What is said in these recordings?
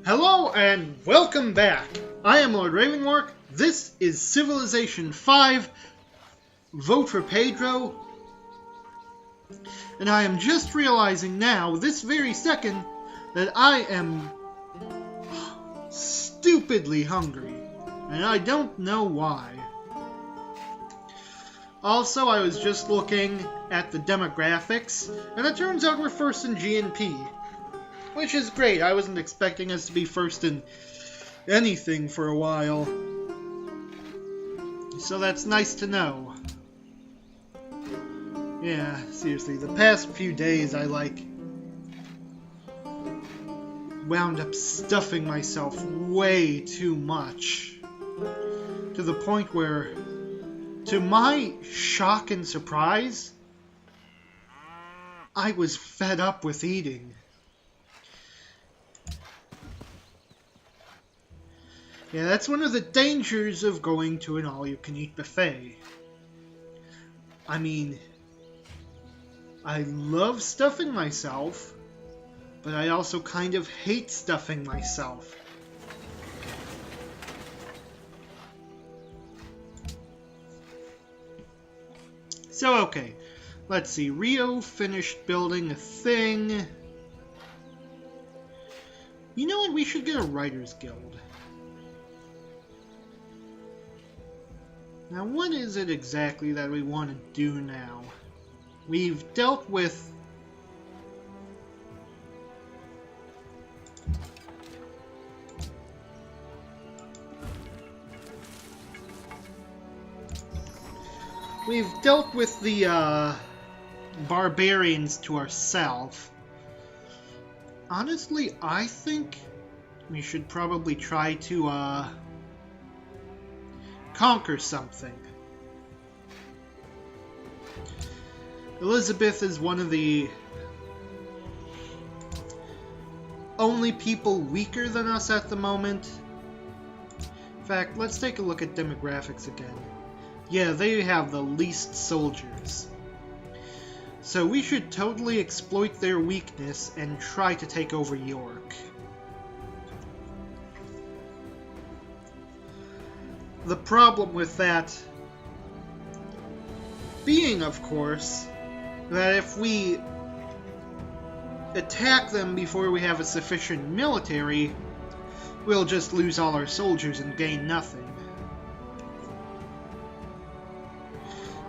Hello and welcome back. I am Lord Revonworc. This is Civilization 5. Vote for Pedro. And I am just realizing now, this very second, that I am stupidly hungry. And I don't know why. Also, I was just looking at the demographics, and it turns out we're first in GNP. Which is great. I wasn't expecting us to be first in anything for a while. So that's nice to know. Yeah, seriously, the past few days I wound up stuffing myself way too much. To the point where, to my shock and surprise, I was fed up with eating. Yeah, that's one of the dangers of going to an all-you-can-eat buffet. I mean, I love stuffing myself, but I also kind of hate stuffing myself. So, okay, let's see. Rio finished building a thing. You know what? We should get a writer's guild. Now, what is it exactly that we want to do now? We've dealt with... the barbarians to ourselves. Honestly, I think we should probably try to, conquer something. Elizabeth is one of the only people weaker than us at the moment. In fact, let's take a look at demographics again. Yeah, they have the least soldiers. So we should totally exploit their weakness and try to take over York. The problem with that being, of course, that if we attack them before we have a sufficient military, we'll just lose all our soldiers and gain nothing.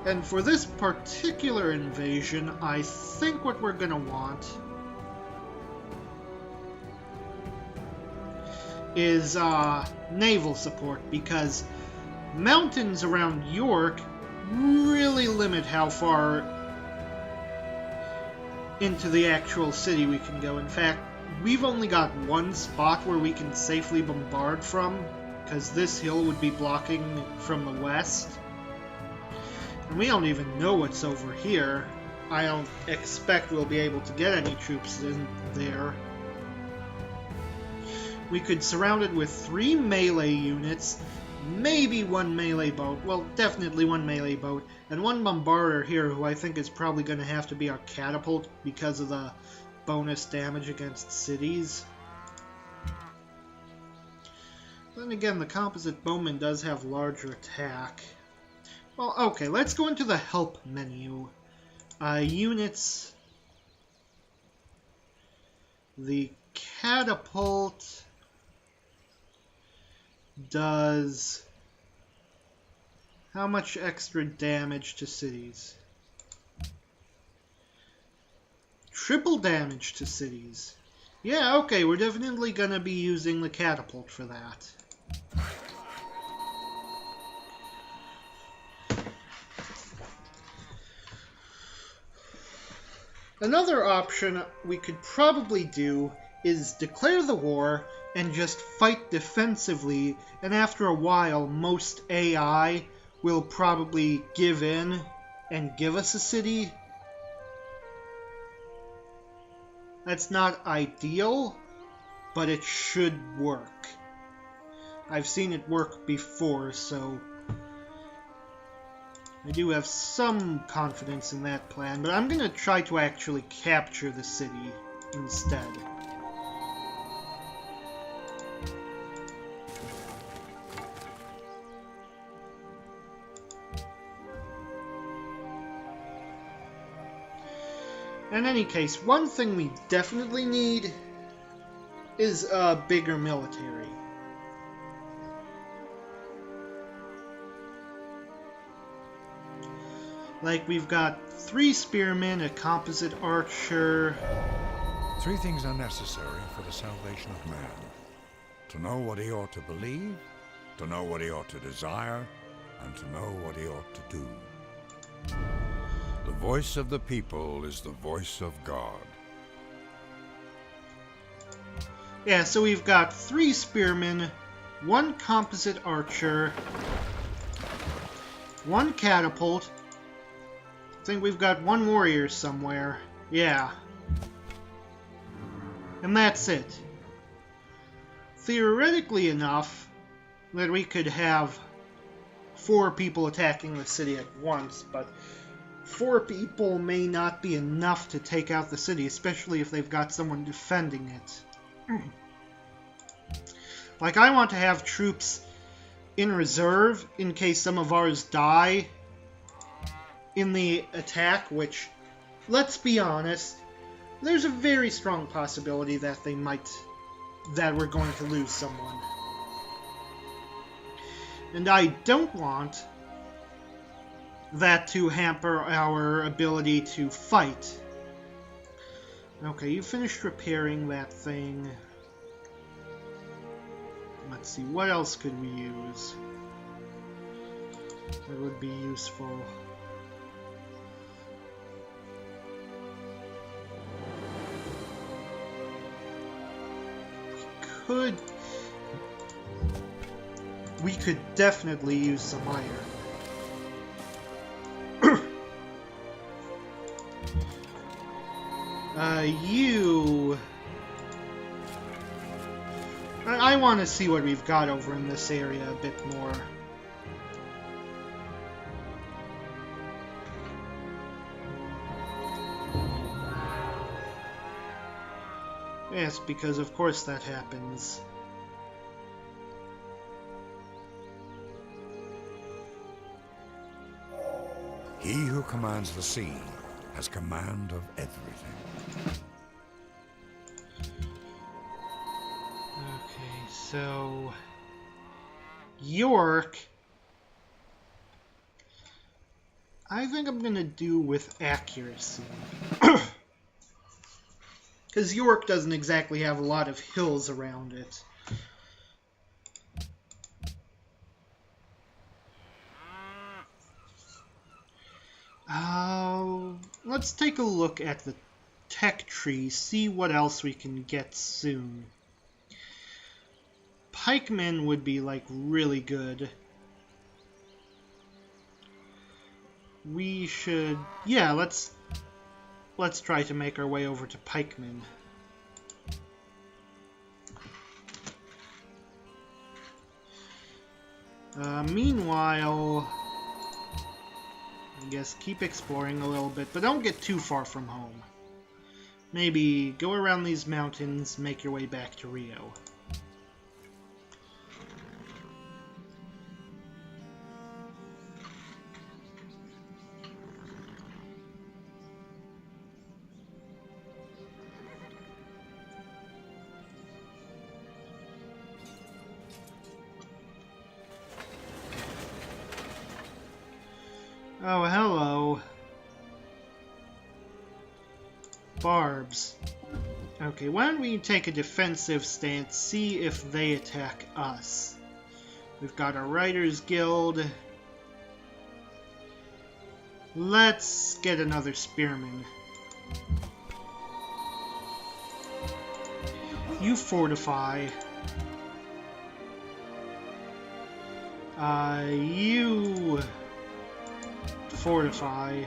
And for this particular invasion, I think what we're gonna want is naval support, because mountains around York really limit how far into the actual city we can go. In fact, we've only got one spot where we can safely bombard from, because this hill would be blocking from the west. And we don't even know what's over here. I don't expect we'll be able to get any troops in there. We could surround it with 3 melee units, maybe 1 melee boat, well, definitely 1 melee boat, and 1 bombarder here, who I think is probably going to have to be our catapult because of the bonus damage against cities. Then again, the composite bowman does have larger attack. Well, okay, let's go into the help menu. Units. The catapult does how much extra damage to cities? Triple damage to cities. Yeah, okay, we're definitely gonna be using the catapult for that. Another option we could probably do is declare the war and just fight defensively, and after a while most AI will probably give in and give us a city. That's not ideal, but it should work. I've seen it work before, so I do have some confidence in that plan, but I'm going to try to actually capture the city instead. In any case, one thing we definitely need is a bigger military. Like, we've got 3 spearmen, a composite archer. 3 things are necessary for the salvation of man. To know what he ought to believe, to know what he ought to desire, and to know what he ought to do. The voice of the people is the voice of God. Yeah, so we've got 3 spearmen, 1 composite archer, 1 catapult. I think we've got 1 warrior somewhere. Yeah. And that's it. Theoretically enough, that we could have 4 people attacking the city at once, but 4 people may not be enough to take out the city, especially if they've got someone defending it. Like, I want to have troops in reserve in case some of ours die in the attack, which, let's be honest, there's a very strong possibility that we're going to lose someone. And I don't want that to hamper our ability to fight. Okay, you finished repairing that thing. Let's see, what else could we use that would be useful? We could definitely use some iron. I want to see what we've got over in this area a bit more. Yes, because of course that happens. He who commands the sea has command of everything. Okay, so York, I think I'm gonna do with accuracy. Because York doesn't exactly have a lot of hills around it. Let's take a look at the tech tree, see what else we can get soon. Pikemen would be, like, really good. We should... yeah, let's try to make our way over to pikemen. Meanwhile, I guess keep exploring a little bit, but don't get too far from home. Maybe go around these mountains, make your way back to Rio. Oh, hello. Barbs. Okay, why don't we take a defensive stance, see if they attack us. We've got a Writers Guild. Let's get another Spearman. You fortify. You... fortify.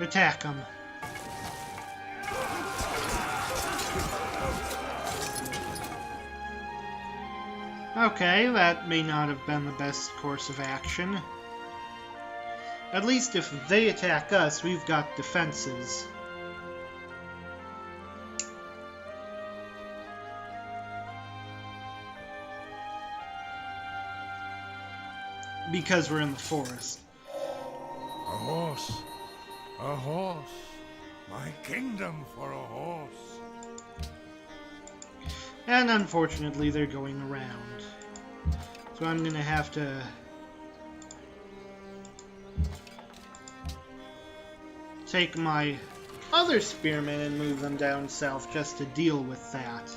Attack them. Okay, that may not have been the best course of action. At least if they attack us, we've got defenses. Because we're in the forest. A horse. A horse. My kingdom for a horse. And unfortunately, they're going around. So I'm gonna have to... take my other spearmen and move them down south just to deal with that.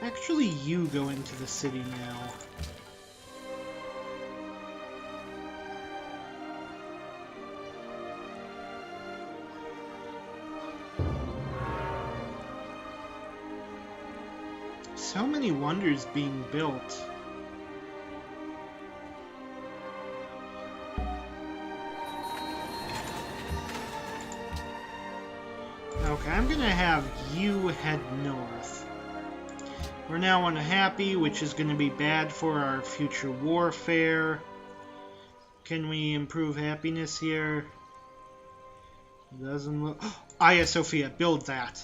Actually, you go into the city now. So many wonders being built. Okay, I'm gonna have you head north. We're now unhappy, which is gonna be bad for our future warfare. Can we improve happiness here? Doesn't look... Hagia Sophia, build that.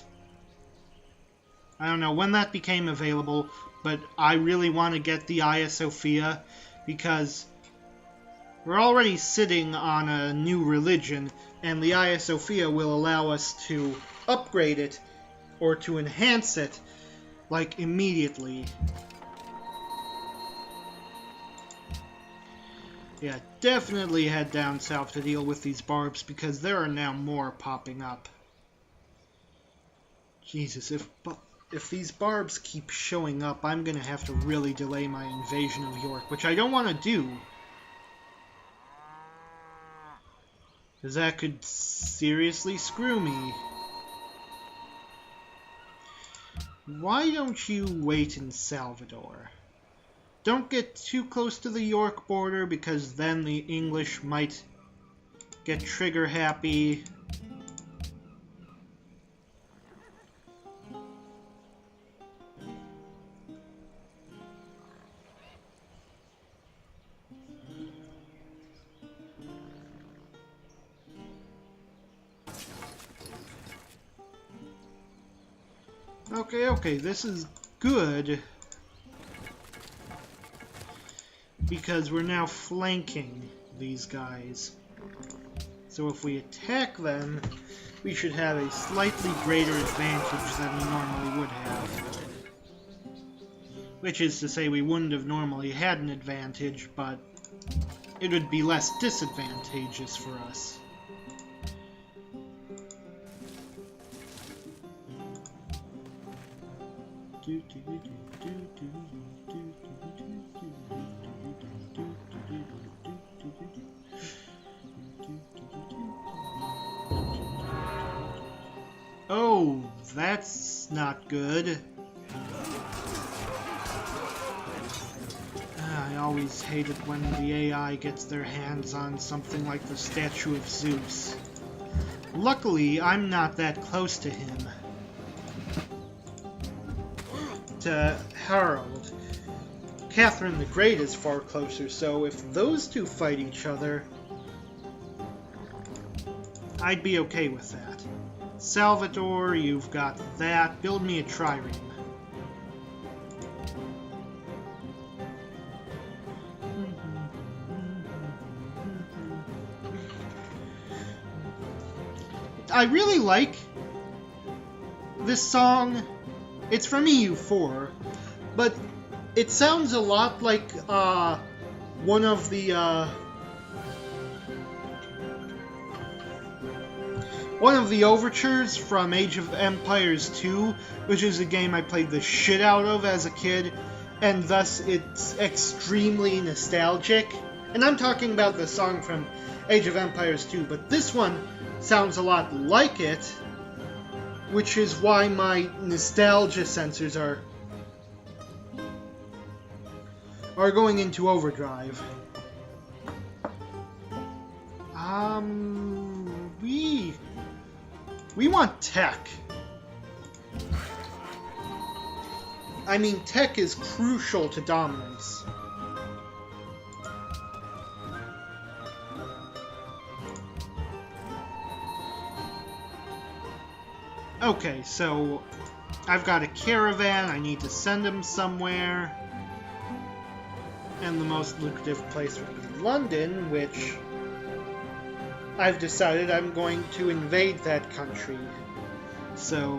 I don't know when that became available, but I really want to get the Hagia Sophia because we're already sitting on a new religion, and the Hagia Sophia will allow us to upgrade it or to enhance it, like, immediately. Yeah, definitely head down south to deal with these barbs because there are now more popping up. Jesus, if these barbs keep showing up, I'm gonna have to really delay my invasion of York, which I don't want to do. Because that could seriously screw me. Why don't you wait in Salvador? Don't get too close to the York border, because then the English might get trigger happy. Okay, this is good. Because we're now flanking these guys. So if we attack them, we should have a slightly greater advantage than we normally would have. Which is to say we wouldn't have normally had an advantage, but it would be less disadvantageous for us. Oh, that's not good. I always hate it when the AI gets their hands on something like the statue of Zeus. Luckily, I'm not that close to him. To Harold. Catherine the Great is far closer, so if those two fight each other, I'd be okay with that. Salvador, you've got that. Build me a trireme. I really like this song. It's from EU4, but it sounds a lot like one of the overtures from Age of Empires 2, which is a game I played the shit out of as a kid, and thus it's extremely nostalgic. And I'm talking about the song from Age of Empires 2, but this one sounds a lot like it, which is why my nostalgia sensors are going into overdrive. We want tech. I mean, tech is crucial to dominance. Okay, so I've got a caravan, I need to send him somewhere. And the most lucrative place would be London, which I've decided I'm going to invade that country. So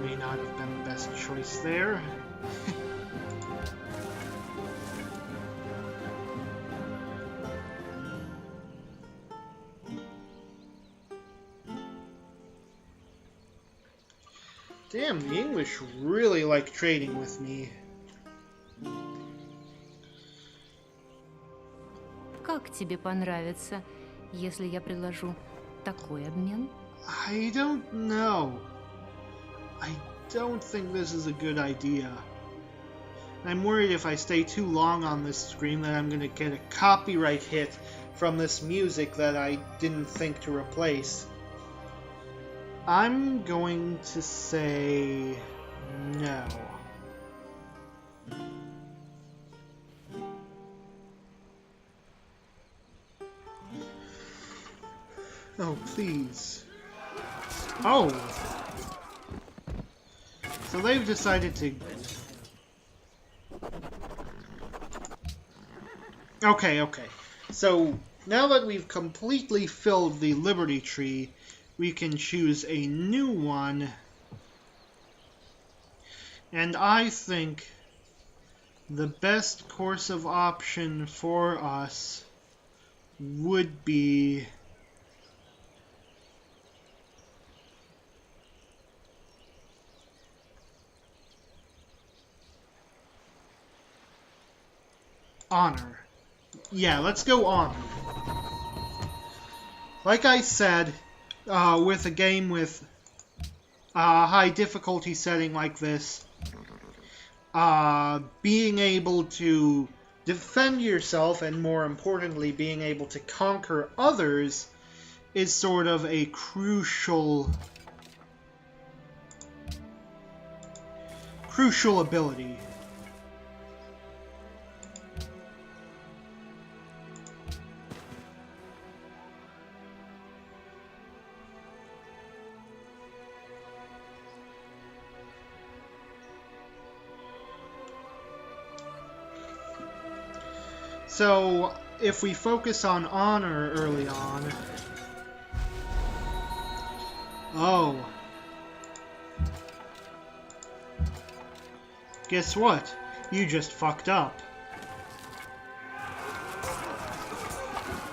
may not have been the best choice there. Damn, the English really like trading with me. Как тебе понравится, если я предложу такой обмен? I don't know. I don't think this is a good idea. I'm worried if I stay too long on this screen that I'm gonna get a copyright hit from this music that I didn't think to replace. I'm going to say no. Oh, please. Oh! So they've decided to... Okay. So, now that we've completely filled the Liberty Tree, we can choose a new one. And I think the best course of option for us would be... honor. Yeah, let's go honor. Like I said, with a game with a high difficulty setting like this, being able to defend yourself and, more importantly, being able to conquer others is sort of a crucial ability. So, if we focus on honor early on... Oh. Guess what? You just fucked up.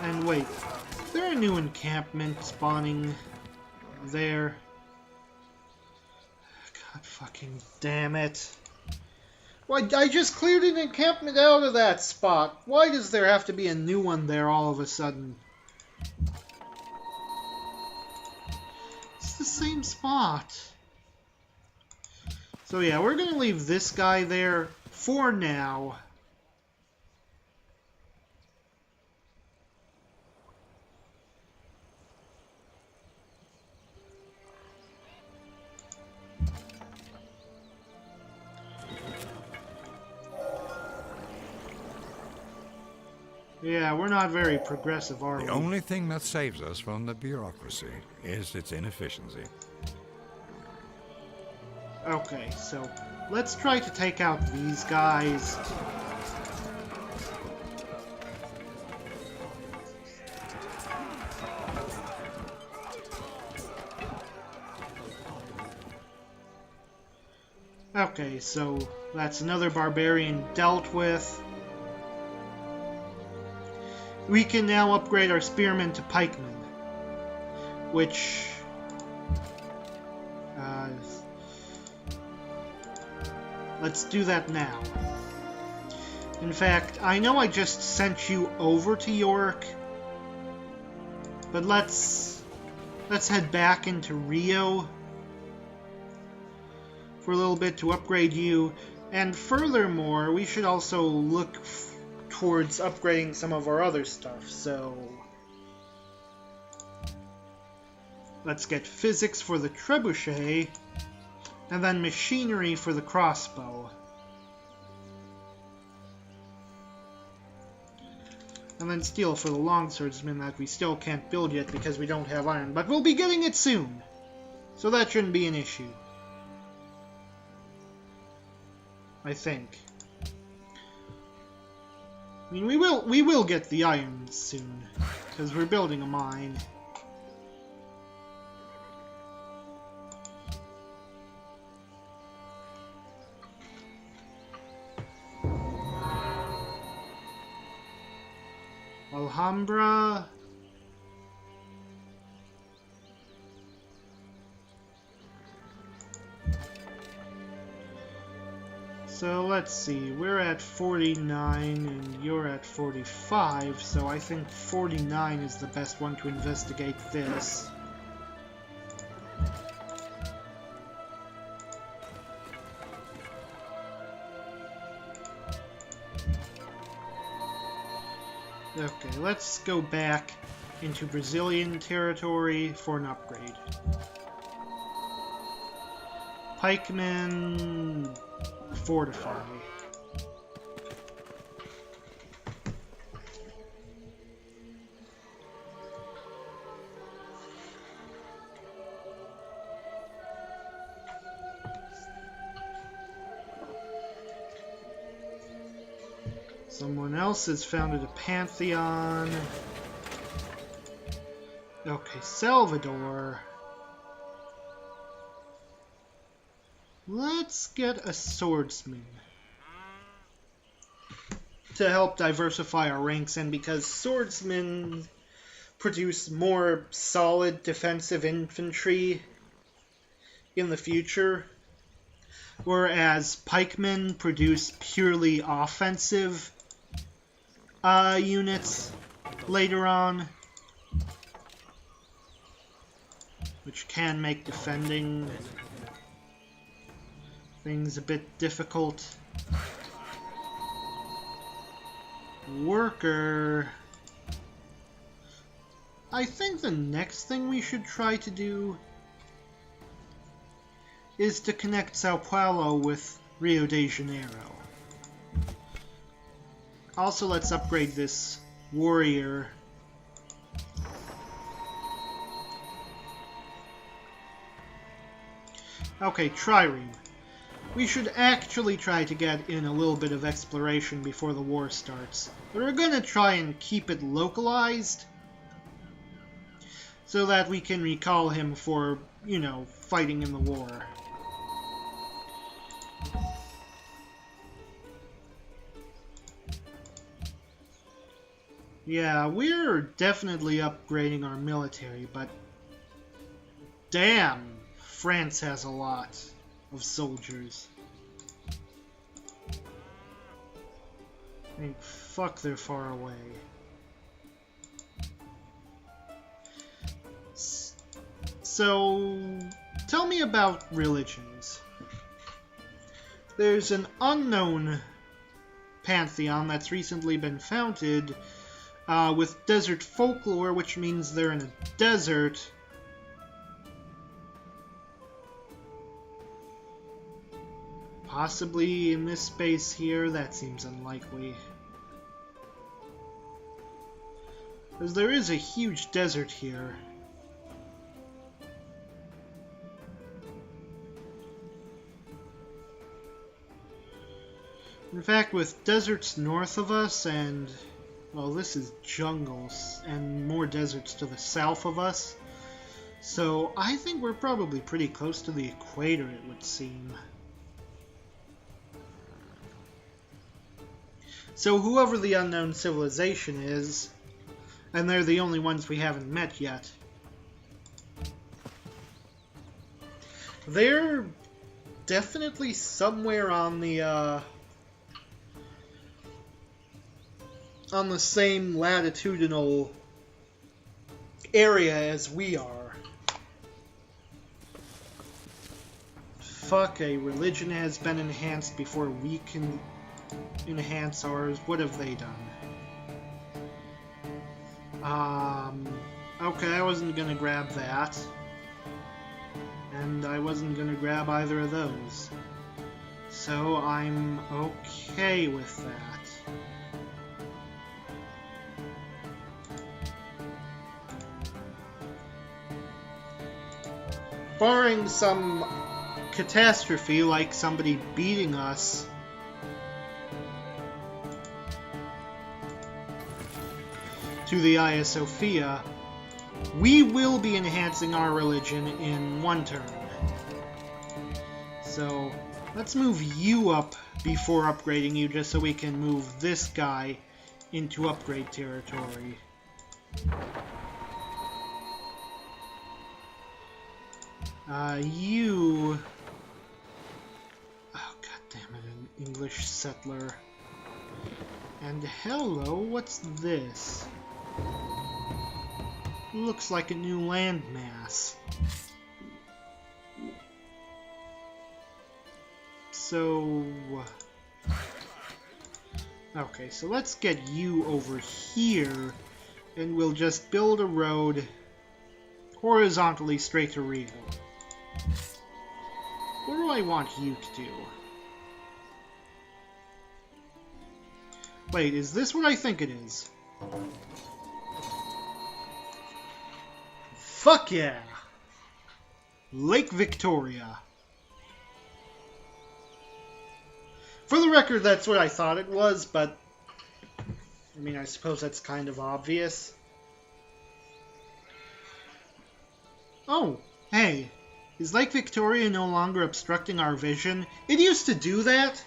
And wait, is there a new encampment spawning there? God fucking damn it. Why, I just cleared an encampment out of that spot. Why does there have to be a new one there all of a sudden? It's the same spot. So yeah, we're going to leave this guy there for now. Yeah, we're not very progressive, are we? The only thing that saves us from the bureaucracy is its inefficiency. Okay, so let's try to take out these guys. Okay, so that's another barbarian dealt with. We can now upgrade our spearmen to pikemen, which let's do that now. In fact, I know I just sent you over to York, but let's head back into Rio for a little bit to upgrade you. And furthermore, we should also look towards upgrading some of our other stuff, so... Let's get physics for the trebuchet, and then machinery for the crossbow. And then steel for the longswordsman that we still can't build yet because we don't have iron, but we'll be getting it soon. So that shouldn't be an issue. I think. I mean, we will get the iron soon, because we're building a mine. Alhambra. So let's see, we're at 49 and you're at 45, so I think 49 is the best one to investigate this. Okay, let's go back into Brazilian territory for an upgrade. Pikemen... fortify. Someone else has founded a pantheon. Okay, Salvador. Let's get a swordsman to help diversify our ranks, and because swordsmen produce more solid defensive infantry in the future, whereas pikemen produce purely offensive units later on, which can make defending things a bit difficult. Worker. I think the next thing we should try to do is to connect Sao Paulo with Rio de Janeiro. Also, let's upgrade this warrior. Okay, trireme. We should actually try to get in a little bit of exploration before the war starts. But we're gonna try and keep it localized so that we can recall him for, you know, fighting in the war. Yeah, we're definitely upgrading our military, but damn, France has a lot of soldiers. I mean, fuck, they're far away. So, tell me about religions. There's an unknown pantheon that's recently been founded with desert folklore, which means they're in a desert. Possibly in this space here, that seems unlikely. Because there is a huge desert here. In fact, with deserts north of us and, well, this is jungles and more deserts to the south of us. So I think we're probably pretty close to the equator, it would seem. So whoever the unknown civilization is, and they're the only ones we haven't met yet, they're definitely somewhere on the same latitudinal area as we are. Fuck, a religion has been enhanced before we can enhance ours. What have they done? Okay, I wasn't gonna grab that. and I wasn't gonna grab either of those. So I'm okay with that. Barring some catastrophe like somebody beating us, to the Hagia Sophia, we will be enhancing our religion in one turn. So let's move you up before upgrading you, just so we can move this guy into upgrade territory. You... Oh, goddammit, an English settler. And hello, what's this? Looks like a new landmass. So... Okay, so let's get you over here, and we'll just build a road horizontally straight to Rio. What do I want you to do? Wait, is this what I think it is? Fuck yeah! Lake Victoria. For the record, that's what I thought it was, but... I mean, I suppose that's kind of obvious. Oh, hey. Is Lake Victoria no longer obstructing our vision? It used to do that,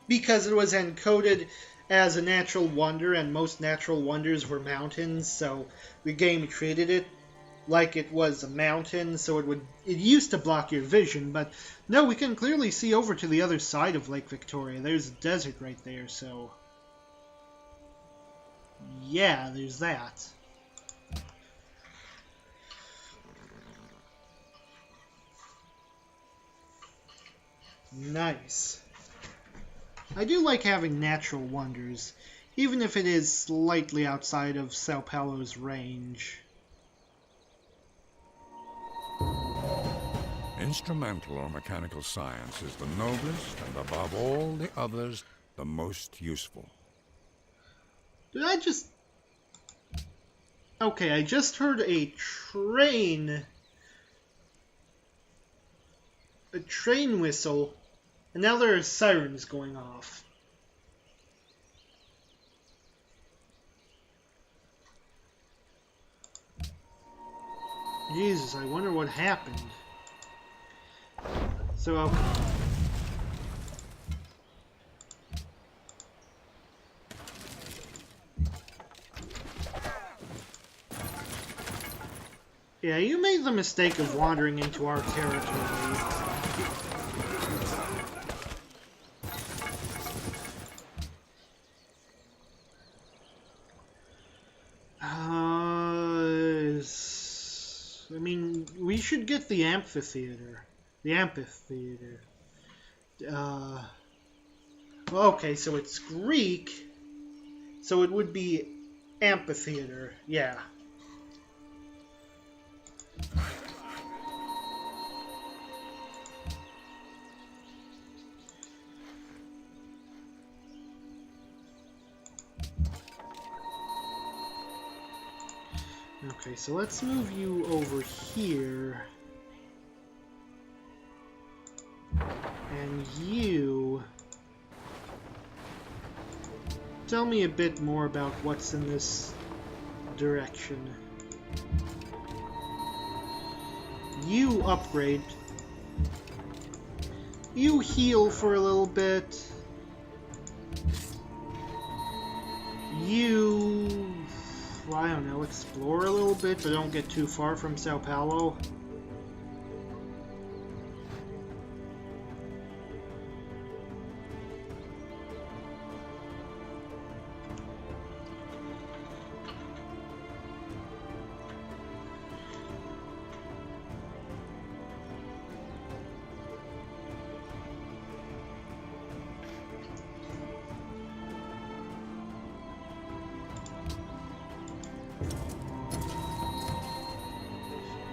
because it was encoded as a natural wonder, and most natural wonders were mountains, so the game treated it like it was a mountain, so it used to block your vision, but no, we can clearly see over to the other side of Lake Victoria. There's a desert right there, so yeah, there's that. Nice. I do like having natural wonders, even if it is slightly outside of Sao Paulo's range. Instrumental or mechanical science is the noblest, and above all the others, the most useful. Did I just... Okay, I just heard a train whistle, and now there are sirens going off. Jesus, I wonder what happened. So, yeah, you made the mistake of wandering into our territory. I mean, we should get the amphitheater. Well, okay, so it's Greek, so it would be amphitheater, yeah. Okay, so let's move you over here. And you... Tell me a bit more about what's in this direction. You upgrade. You heal for a little bit. You... Well, I don't know, explore a little bit, but don't get too far from Sao Paulo.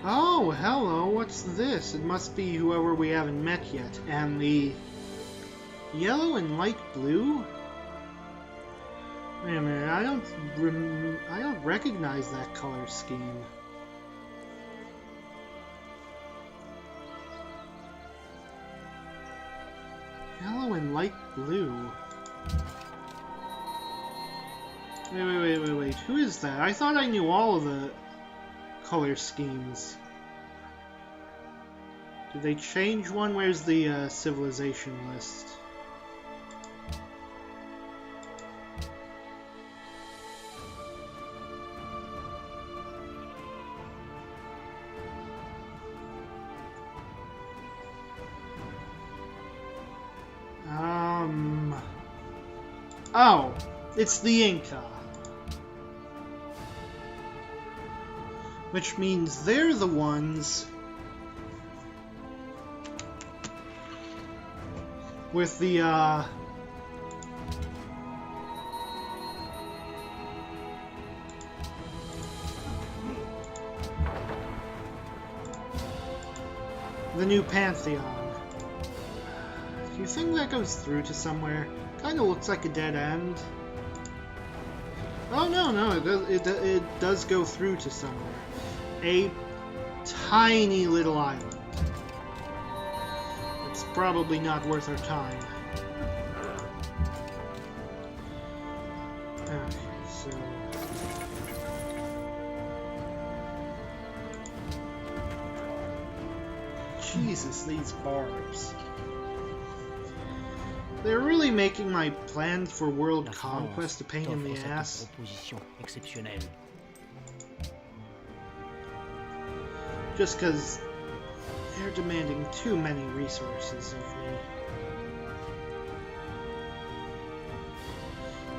Oh, Oh, hello, what's this? It must be whoever we haven't met yet. And the yellow and light blue? Wait a minute, I don't recognize that color scheme. Yellow and light blue. Wait. Who is that? I thought I knew all of the color schemes. Did they change one? Where's the civilization list? Oh, it's the Inca. Which means they're the ones with the new Pantheon. Do you think that goes through to somewhere? Kinda looks like a dead end. Oh no, it does go through to somewhere. A tiny little island. It's probably not worth our time. Okay, so... Jesus, these barbs. They're really making my plan for world conquest a pain in the ass. Just because they're demanding too many resources of me.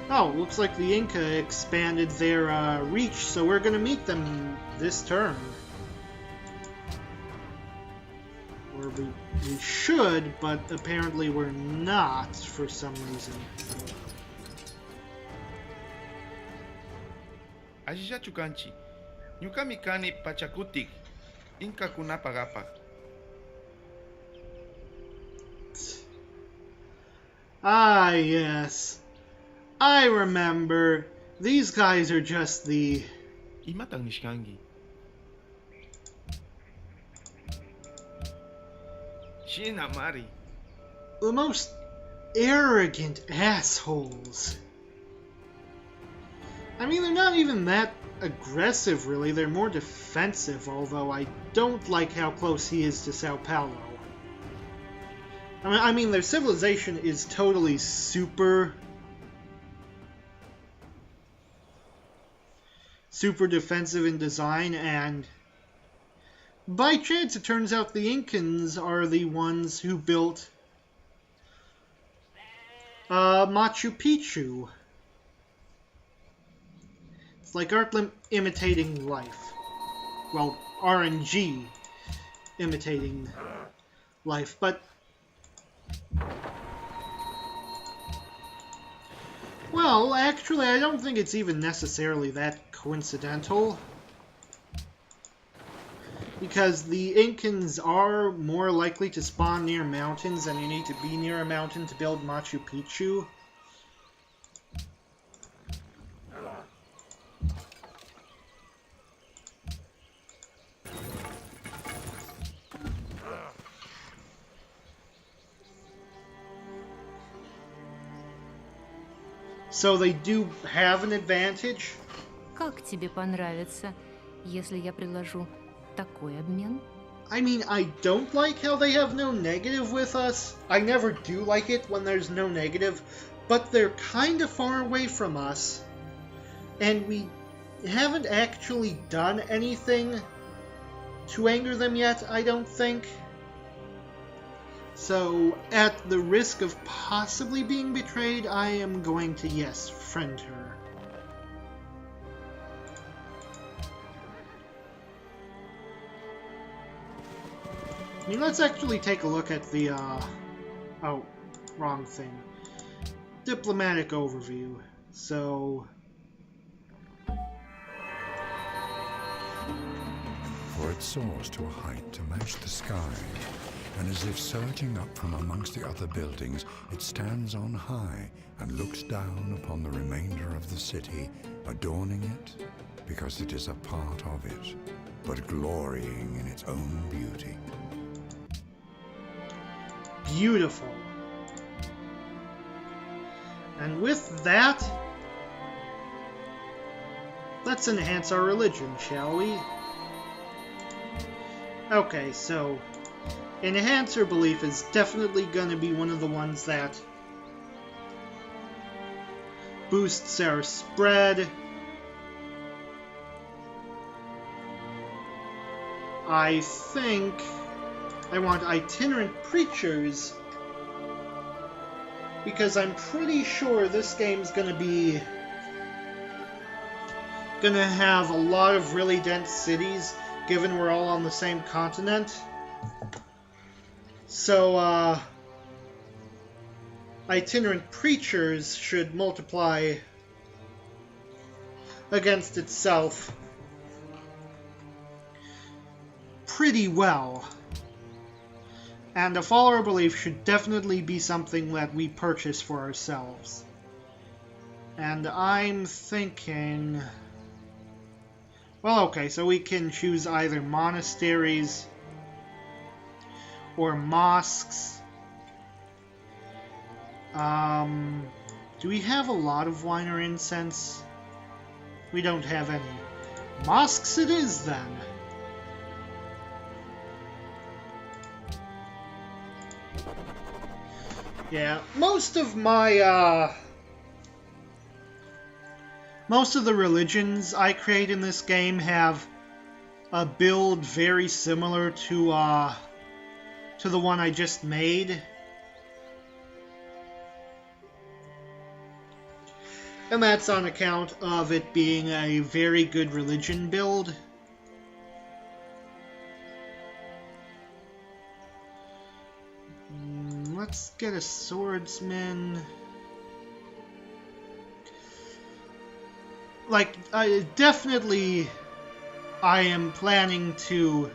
Oh, looks like the Inca expanded their reach, so we're gonna meet them this turn. Or we should, but apparently we're not for some reason. Ajijachukanchi, Nyukamikani Pachakutik, Inca Kunapagapa. Ah, yes. I remember. These guys are just the... Imatang Nishkangi. Shinamari. The most arrogant assholes. I mean, they're not even that aggressive, really. They're more defensive, although I don't like how close he is to Sao Paulo. I mean, their civilization is totally super defensive in design, and by chance it turns out the Incans are the ones who built Machu Picchu. It's like art imitating life. Well, RNG imitating life, but well, actually, I don't think it's even necessarily that coincidental. Because the Incans are more likely to spawn near mountains, and you need to be near a mountain to build Machu Picchu. So they do have an advantage. Как тебе понравится, если я предложу такой обмен? I mean, I don't like how they have no negative with us. I never do like it when there's no negative, but they're kind of far away from us. And we haven't actually done anything to anger them yet, I don't think. So, at the risk of possibly being betrayed, I am going to, yes, friend her. I mean, let's actually take a look at the, oh, wrong thing. Diplomatic overview. So... for it soars to a height to match the sky, and as if surging up from amongst the other buildings, it stands on high and looks down upon the remainder of the city, adorning it because it is a part of it, but glorying in its own beauty. Beautiful. And with that, let's enhance our religion, shall we? Okay, so enhancer belief is definitely going to be one of the ones that boosts our spread. I think I want itinerant preachers, because I'm pretty sure this game's gonna have a lot of really dense cities, given we're all on the same continent. So, itinerant preachers should multiply against itself pretty well. And a follower belief should definitely be something that we purchase for ourselves. And I'm thinking... Well, okay, so we can choose either monasteries or mosques. Do we have a lot of wine or incense? We don't have any. Mosques it is, then. Yeah, most of the religions I create in this game have a build very similar to the one I just made. And that's on account of it being a very good religion build. Let's get a swordsman. Like, I am planning to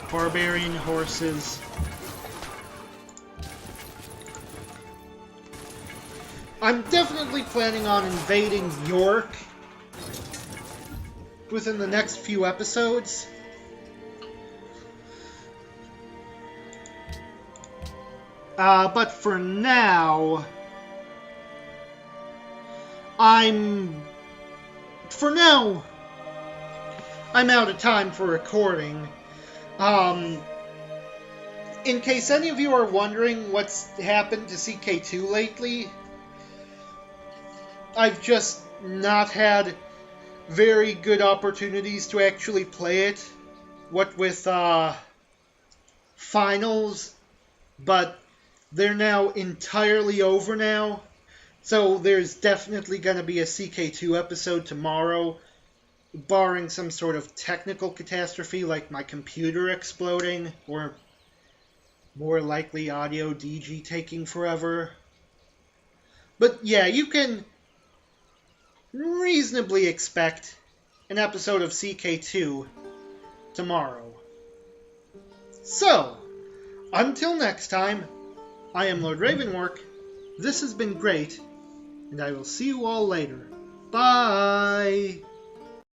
barbarian horses. I'm definitely planning on invading York within the next few episodes. But for now, I'm out of time for recording. In case any of you are wondering what's happened to CK2 lately, I've just not had very good opportunities to actually play it, what with finals, but they're now entirely over now, so there's definitely going to be a CK2 episode tomorrow, barring some sort of technical catastrophe like my computer exploding, or more likely audio DG taking forever. But yeah, you can reasonably expect an episode of CK2 tomorrow. So, until next time, I am Lord Revonworc, this has been great, and I will see you all later. Bye!